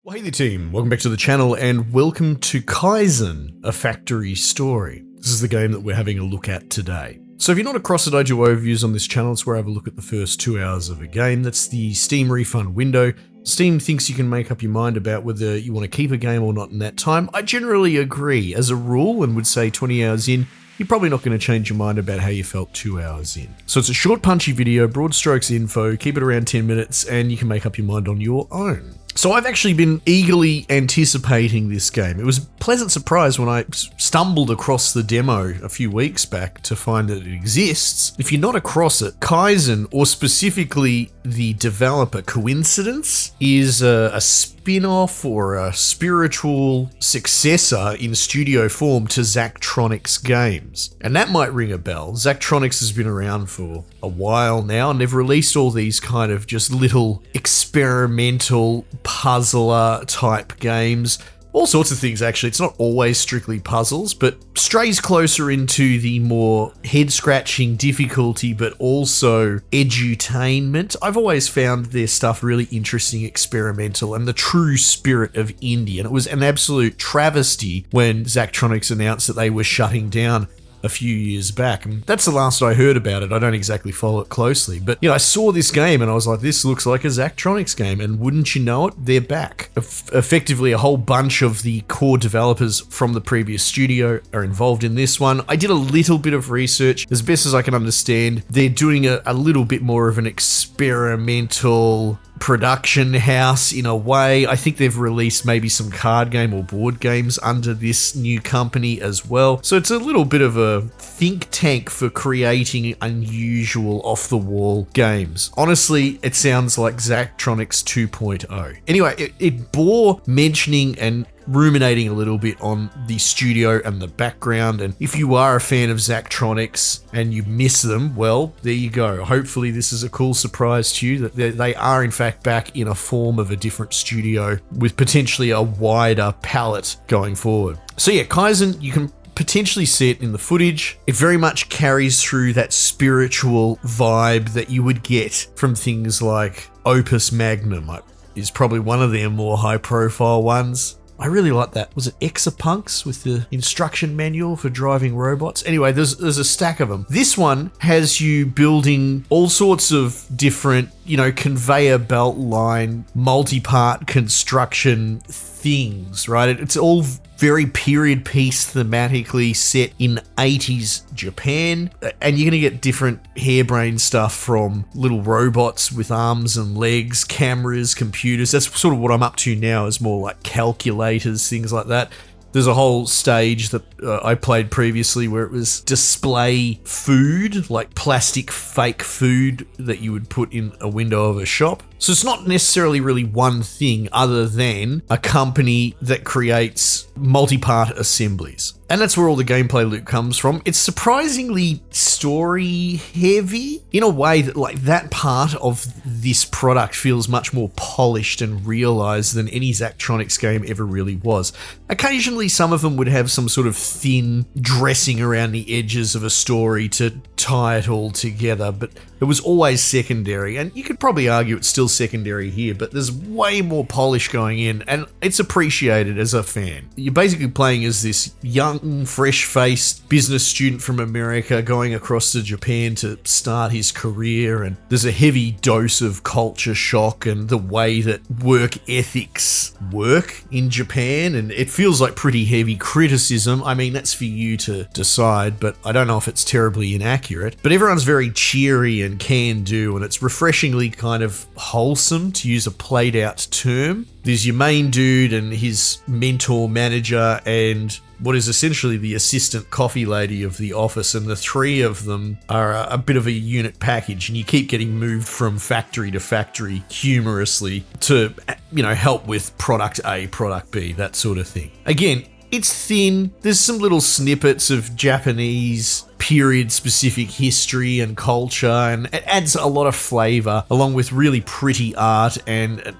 Well, hey there team, welcome back to the channel and welcome to Kaizen, a factory story. This is the game that we're having a look at today. So if you're not across it, I do overviews on this channel. It's where I have a look at the first 2 hours of a game. That's the Steam refund window. Steam thinks you can make up your mind about whether you want to keep a game or not in that time. I generally agree as a rule and would say 20 hours in, you're probably not going to change your mind about how you felt 2 hours in. So it's a short punchy video, broad strokes info, keep it around 10 minutes and you can make up your mind on your own. So I've actually been eagerly anticipating this game. It was a pleasant surprise when I stumbled across the demo a few weeks back to find that it exists. If you're not across it, Kaizen, or specifically the developer Coincidence, is a spin-off or a spiritual successor in studio form to Zachtronics games. And that might ring a bell. Zachtronics has been around for a while now and they've released all these kind of just little experimental puzzler type games. All sorts of things actually. It's not always strictly puzzles, but strays closer into the more head-scratching difficulty, but also edutainment. I've always found their stuff really interesting, experimental, and the true spirit of indie. And it was an absolute travesty when Zachtronics announced that they were shutting down a few years back, and that's the last I heard about it. I don't exactly follow it closely, but I saw this game and I was like, this looks like a Zachtronics game, and wouldn't you know it, they're back. Effectively, a whole bunch of the core developers from the previous studio are involved in this one. I did a little bit of research. As best as I can understand, they're doing a little bit more of an experimental production house in a way. I think they've released maybe some card game or board games under this new company as well. So it's a little bit of a think tank for creating unusual off-the-wall games. Honestly, it sounds like Zachtronics 2.0. Anyway, it bore mentioning and ruminating a little bit on the studio and the background, and if you are a fan of Zachtronics and you miss them, well, there you go. Hopefully this is a cool surprise to you that they are in fact back in a form of a different studio with potentially a wider palette going forward. So yeah, Kaizen, you can potentially see it in the footage. It very much carries through that spiritual vibe that you would get from things like Opus Magnum. Is probably one of their more high profile ones. I really like that. Was it Exapunks with the instruction manual for driving robots? Anyway, there's a stack of them. This one has you building all sorts of different, conveyor belt line, multi-part construction things, right? It's all very period piece thematically set in 80s Japan, and you're going to get different harebrained stuff from little robots with arms and legs, cameras, computers. That's sort of what I'm up to now, is more like calculators, things like that. There's a whole stage that I played previously where it was display food, like plastic fake food that you would put in a window of a shop. So it's not necessarily really one thing other than a company that creates multi-part assemblies. And that's where all the gameplay loop comes from. It's surprisingly story heavy in a way that that part of this product feels much more polished and realized than any Zachtronics game ever really was. Occasionally some of them would have some sort of thin dressing around the edges of a story to tie it all together, but it was always secondary, and you could probably argue it's still secondary here, but there's way more polish going in, and it's appreciated as a fan. You're basically playing as this young, fresh-faced business student from America going across to Japan to start his career, and there's a heavy dose of culture shock and the way that work ethics work in Japan, and it feels like pretty heavy criticism. I mean, that's for you to decide, but I don't know if it's terribly inaccurate. But everyone's very cheery and can-do, and it's refreshingly kind of wholesome, to use a played-out term. There's your main dude and his mentor manager and what is essentially the assistant coffee lady of the office, and the three of them are a bit of a unit package, and you keep getting moved from factory to factory humorously to, help with product A, product B, that sort of thing. Again, it's thin. There's some little snippets of Japanese period-specific history and culture, and it adds a lot of flavor, along with really pretty art and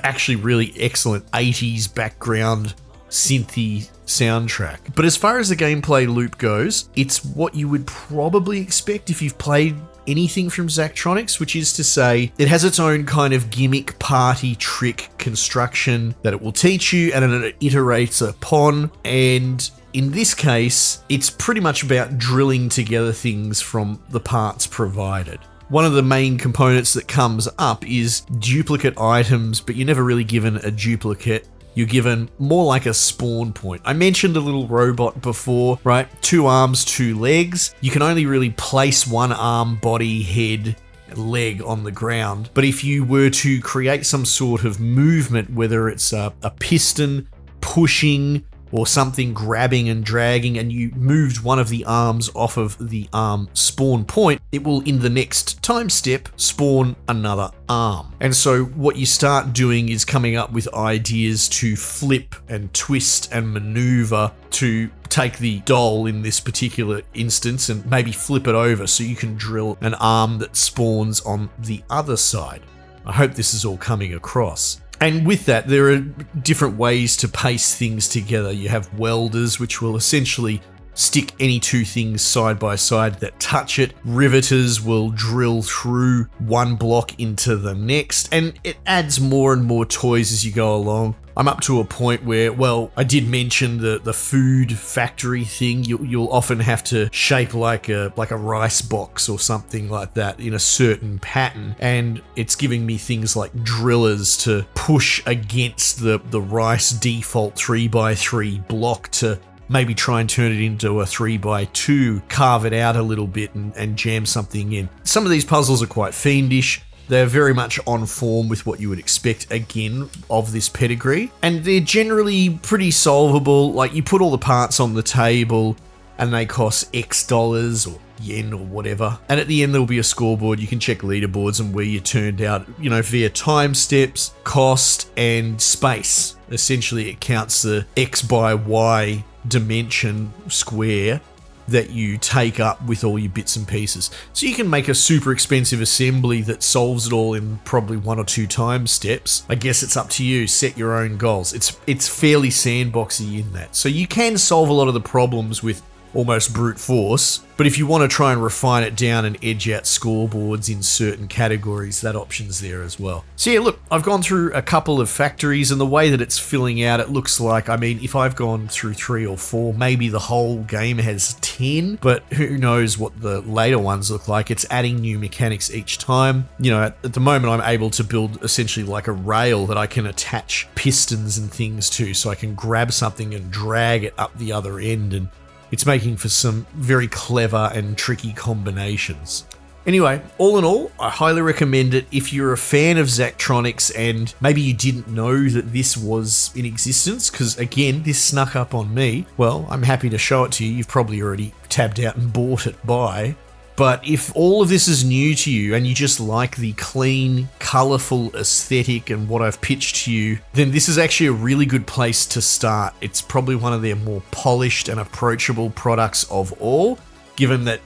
actually really excellent 80s background synthy soundtrack. But as far as the gameplay loop goes, it's what you would probably expect if you've played anything from Zachtronics, which is to say it has its own kind of gimmick party trick construction that it will teach you and it iterates upon. And in this case, it's pretty much about drilling together things from the parts provided. One of the main components that comes up is duplicate items, but you're never really given a duplicate. You're given more like a spawn point. I mentioned a little robot before, right? 2 arms, 2 legs. You can only really place 1 arm, body, head, leg on the ground. But if you were to create some sort of movement, whether it's a piston pushing or something grabbing and dragging, and you moved one of the arms off of the arm spawn point, it will in the next time step spawn another arm. And so what you start doing is coming up with ideas to flip and twist and maneuver to take the doll in this particular instance and maybe flip it over so you can drill an arm that spawns on the other side. I hope this is all coming across. And with that, there are different ways to paste things together. You have welders, which will essentially stick any 2 things side by side that touch it. Riveters will drill through one block into the next, and it adds more and more toys as you go along. I'm up to a point where, well, I did mention the food factory thing. You'll often have to shape like a rice box or something like that in a certain pattern, and it's giving me things like drillers to push against the rice default 3x3 block to maybe try and turn it into a 3x2, carve it out a little bit and jam something in. Some of these puzzles are quite fiendish. They're very much on form with what you would expect, again, of this pedigree. And they're generally pretty solvable. Like, you put all the parts on the table and they cost X dollars or yen or whatever. And at the end, there'll be a scoreboard. You can check leaderboards and where you turned out, via time steps, cost, and space. Essentially, it counts the X by Y dimension square that you take up with all your bits and pieces. So you can make a super expensive assembly that solves it all in probably 1 or 2 time steps. I guess it's up to you. Set your own goals. It's fairly sandboxy in that. So you can solve a lot of the problems with almost brute force, but if you want to try and refine it down and edge out scoreboards in certain categories, that option's there as well. So yeah, look, I've gone through a couple of factories, and the way that it's filling out, it looks like, if I've gone through 3 or 4, maybe the whole game has 10, but who knows what the later ones look like. It's adding new mechanics each time. At the moment, I'm able to build essentially like a rail that I can attach pistons and things to, so I can grab something and drag it up the other end, and it's making for some very clever and tricky combinations. Anyway, all in all, I highly recommend it if you're a fan of Zachtronics and maybe you didn't know that this was in existence, because again, this snuck up on me. Well, I'm happy to show it to you. You've probably already tabbed out and bought it by. But if all of this is new to you and you just like the clean, colourful aesthetic and what I've pitched to you, then this is actually a really good place to start. It's probably one of their more polished and approachable products of all, given that,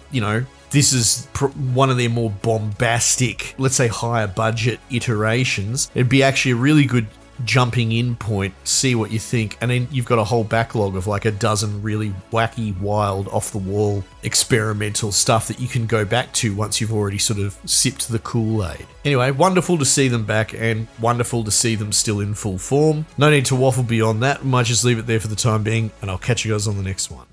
this is one of their more bombastic, let's say higher budget iterations. It'd be actually a really good jumping in point, see what you think, and then you've got a whole backlog of like a dozen really wacky, wild, off-the-wall experimental stuff that you can go back to once you've already sort of sipped the Kool-Aid. Anyway, wonderful to see them back and wonderful to see them still in full form. No need to waffle beyond that. Might just leave it there for the time being, and I'll catch you guys on the next one.